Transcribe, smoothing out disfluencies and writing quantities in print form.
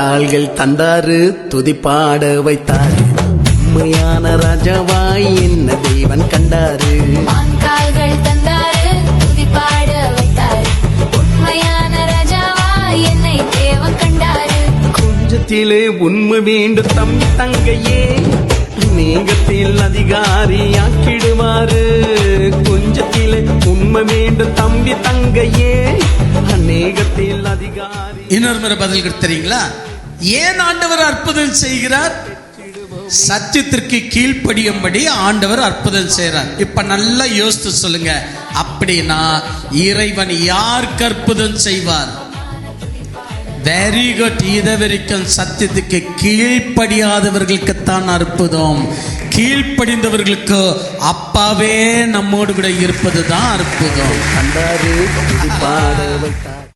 கால்கள் தந்தாரு துதிப்பாட வைத்தாரு. உண்மையான ராஜாவாய் என்ன தேவன் கண்டாரு. கால்கள் தந்தாரு துதிப்பாட வைத்தாரு. உண்மையான ராஜாவாய் என்னை தேவன் கண்டாரு. கொஞ்சத்திலே உண்மை வேண்டும் தம்பி தங்கையே, அநேகத்தில் அதிகாரியாக்கிடுவாரு. கொஞ்சத்திலே உண்மை வேண்டும் தம்பி தங்கையே, அநேகத்தில் அதிகாரி. இன்னொரு முறை பதில் தெரியுங்களா? ஏன் ஆண்டவர் அற்புதம் செய்கிறார்? சத்தியத்திற்கு கீழ்ப்படியும்படி ஆண்டவர் அற்புதம் செய்கிறார். இப்ப நல்லா யோசித்து சொல்லுங்க. அப்படின்னா இறைவன் யாருக்கு அற்புதம் செய்வார்? Very good. இதுவரைக்கும் சத்தியத்துக்கு கீழ்ப்படியாதவர்களுக்குத்தான் அற்புதம். கீழ்ப்படிந்தவர்களுக்கு அப்பாவே நம்மோடு கூட இருப்பது தான் அற்புதம். கண்டாரு துதிப்பாட வைத்தார்.